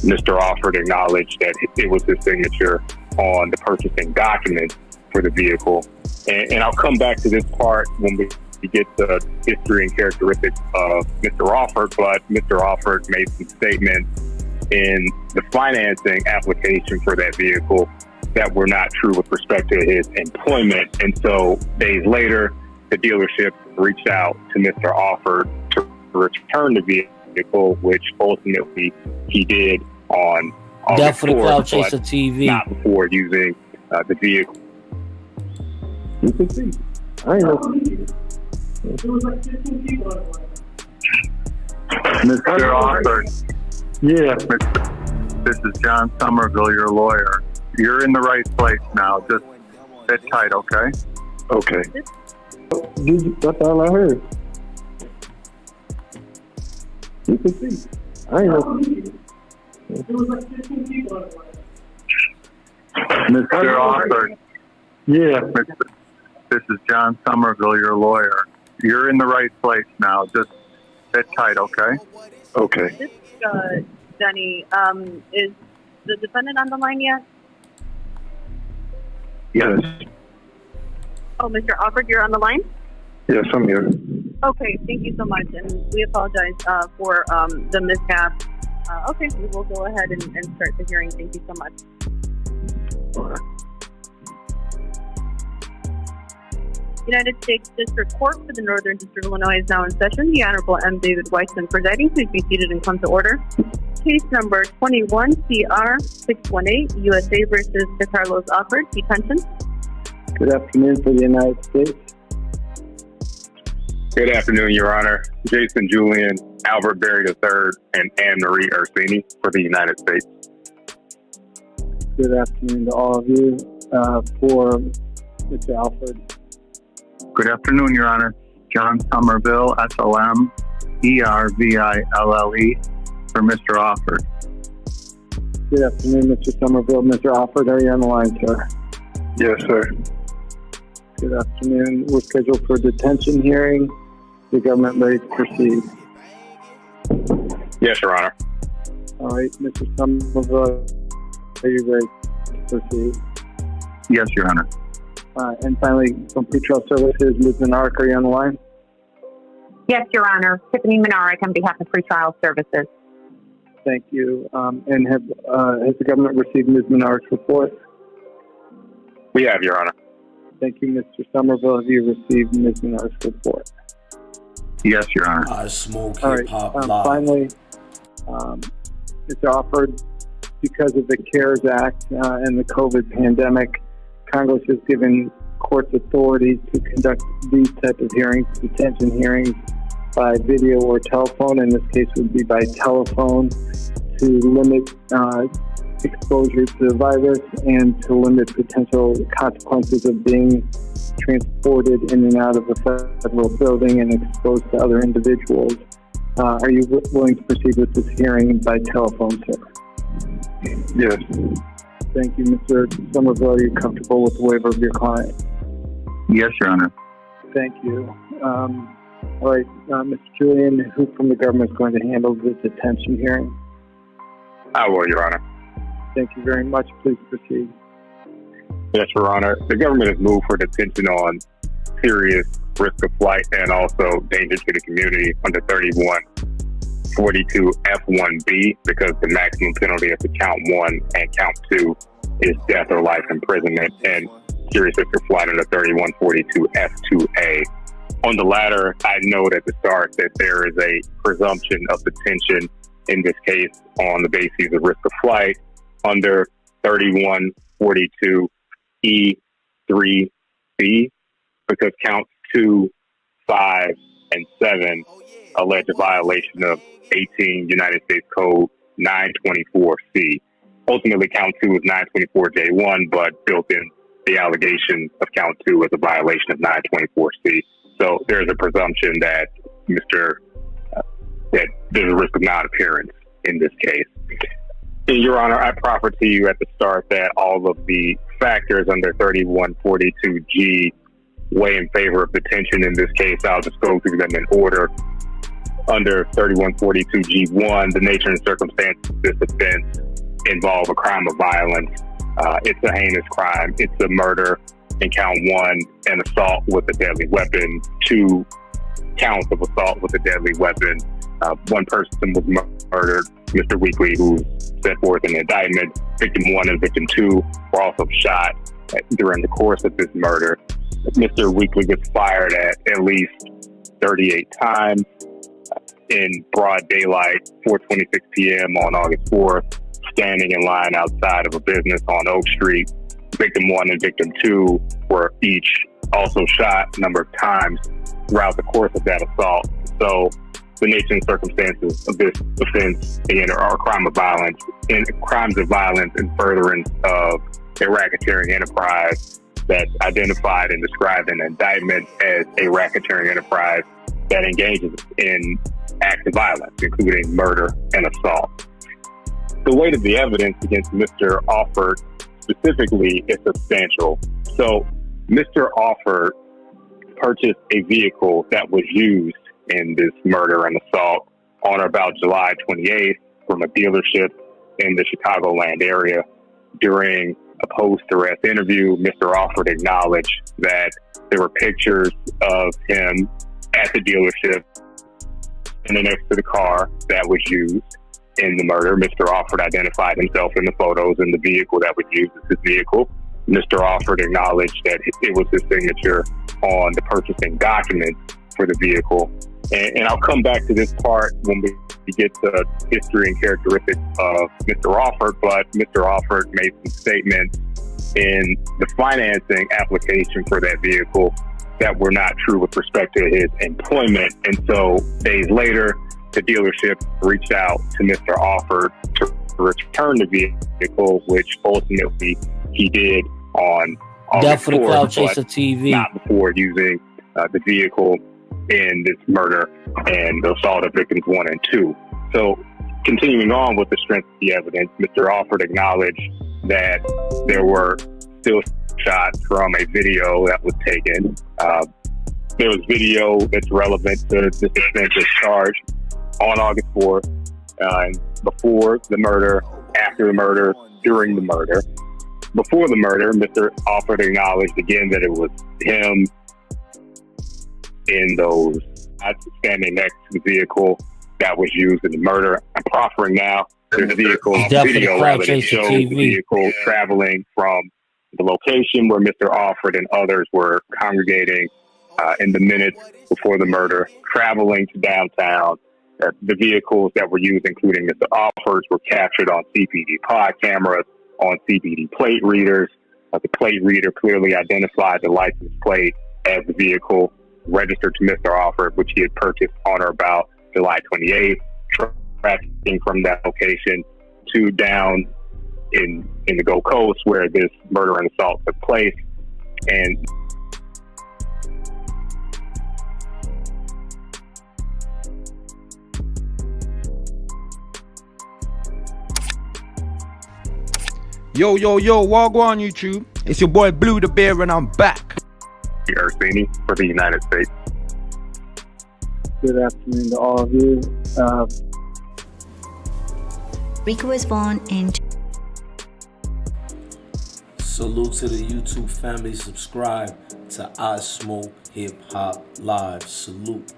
Mr. Alford acknowledged that it was his signature on the purchasing document for the vehicle. And I'll come back to this part when we get the history and characteristics of Mr. Alford, but Mr. Alford made some statements in the financing application for that vehicle that were not true with respect to his employment. And so days later, the dealership reached out to Mr. Alford to return the vehicle, which ultimately he did on August 4th, but TV. Not before using the vehicle. You can see. I know. Mr. Alford. Yeah. This is John Somerville, your lawyer. You're in the right place now. Just sit tight, okay? Okay. That's all I heard. You can see. I know. Mr. Alford. Yeah. This is John Somerville, your lawyer. You're in the right place now. Just sit tight, okay? Okay. This is Jenny. Is the defendant on the line yet? Yes. Oh, Mr. Alford, you're on the line? Yes, I'm here. Okay, thank you so much. And we apologize for the mishap. Okay, we will go ahead and start the hearing. Thank you so much. United States District Court for the Northern District of Illinois is now in session. The Honorable M. David Weissman presiding. Please be seated and come to order. Case number 21-CR-618, USA versus Carlos Alford, detention. Good afternoon for the United States. Good afternoon, Your Honor. Jason Julian, Albert Berry III, and Anne-Marie Ursini for the United States. Good afternoon to all of you. For Mr. Alford. Good afternoon, Your Honor. John Somerville, SLM, ERVILLE, for Mr. Alford. Good afternoon, Mr. Somerville. Mr. Alford, are you on the line, sir? Yes, sir. Good afternoon. We're scheduled for a detention hearing. The government ready to proceed? Yes, Your Honor. All right, Mr. Somerville, are you ready to proceed? Yes, Your Honor. And finally, from pretrial services, Ms. Minarek, are you on the line? Yes, Your Honor. Tiffany Minarek on behalf of pretrial services. Thank you. And has the government received Ms. Minarek's report? We have, Your Honor. Thank you, Mr. Somerville. Have you received Ms. Minarek's report? Yes, Your Honor. Smoke All hip hop right. live. Finally, Mr. Alford, because of the CARES Act and the COVID pandemic, Congress has given courts authority to conduct these type of hearings, detention hearings, by video or telephone. In this case, would be by telephone, to limit exposure to the virus and to limit potential consequences of being transported in and out of a federal building and exposed to other individuals. Are you willing to proceed with this hearing by telephone, sir? Yes. Thank you, Mr. Somerville. Are you comfortable with the waiver of your client? Yes, Your Honor. Thank you. All right, Mr. Julian, who from the government is going to handle this detention hearing? I will, Your Honor. Thank you very much. Please proceed. Yes, Your Honor. The government has moved for detention on serious risk of flight and also danger to the community under 3142 F1B because the maximum penalty of the count 1 and count 2 is death or life imprisonment, and serious risk of flight under 3142 F2A. On the latter, I note at the start that there is a presumption of detention in this case on the basis of risk of flight under 3142 E3B because counts 2, 5, and 7 allege a violation of 18 United States Code 924C. Ultimately, count 2 is 924J1, but built in the allegation of count 2 as a violation of 924C. So there's a presumption that that there's a risk of non-appearance in this case. And Your Honor, I proffer to you at the start that all of the factors under 3142G weigh in favor of detention in this case. I'll just go through them in order. under 3142G1, the nature and circumstances of this offense involve a crime of violence. It's a heinous crime. It's a murder in count 1, an assault with a deadly weapon, 2 counts of assault with a deadly weapon. One person was murdered, Mr. Weekly, who set forth in the indictment. Victim 1 and victim 2 were also shot during the course of this murder. Mr. Weekly was fired at least 38 times in broad daylight, 4:26 p.m. on August 4th, standing in line outside of a business on Oak Street. Victim 1 and victim 2 were each also shot a number of times throughout the course of that assault. So the nature and circumstances of this offense, again, are crime of violence, and crimes of violence in furtherance of a racketeering enterprise that's identified and described in the indictment as a racketeering enterprise that engages in acts of violence, including murder and assault. The weight of the evidence against Mr. Alford specifically is substantial. So Mr. Alford purchased a vehicle that was used in this murder and assault on or about July 28th from a dealership in the Chicagoland area. During a post-arrest interview, Mr. Alford acknowledged that there were pictures of him at the dealership and next to the car that was used in the murder. Mr. Alford identified himself in the photos and the vehicle that was used as his vehicle. Mr. Alford acknowledged that it was his signature on the purchasing document for the vehicle. And I'll come back to this part when we get to history and characteristics of Mr. Alford, but Mr. Alford made some statements in the financing application for that vehicle that were not true with respect to his employment. And so days later, the dealership reached out to Mr. Alford to return the vehicle, which ultimately he did on August 4th, but TV. Not before using the vehicle in this murder and the assault of victims 1 and 2. So continuing on with the strength of the evidence, Mr. Alford acknowledged that there were still shots from a video that was taken. There was video that's relevant to this offense charged on August 4th, before the murder, after the murder, during the murder. Before the murder, Mr. Alford acknowledged again that it was him in those standing next to the vehicle that was used in the murder. I'm proffering now. There's a vehicle video that shows the vehicle traveling from the location where Mr. Alford and others were congregating in the minutes before the murder, traveling to downtown. The vehicles that were used, including Mr. Alford's, were captured on CPD pod cameras, on CPD plate readers. The plate reader clearly identified the license plate as the vehicle registered to Mr. Alford, which he had purchased on or about July 28th, tracking from that location to down in the Gold Coast where this murder and assault took place. And Yo, Wagwan YouTube. It's your boy Blue the Bear and I'm back. Ursini for the United States. Good afternoon to all of you. Rico was born in... Salute to the YouTube family. Subscribe to I Smoke Hip Hop Live. Salute.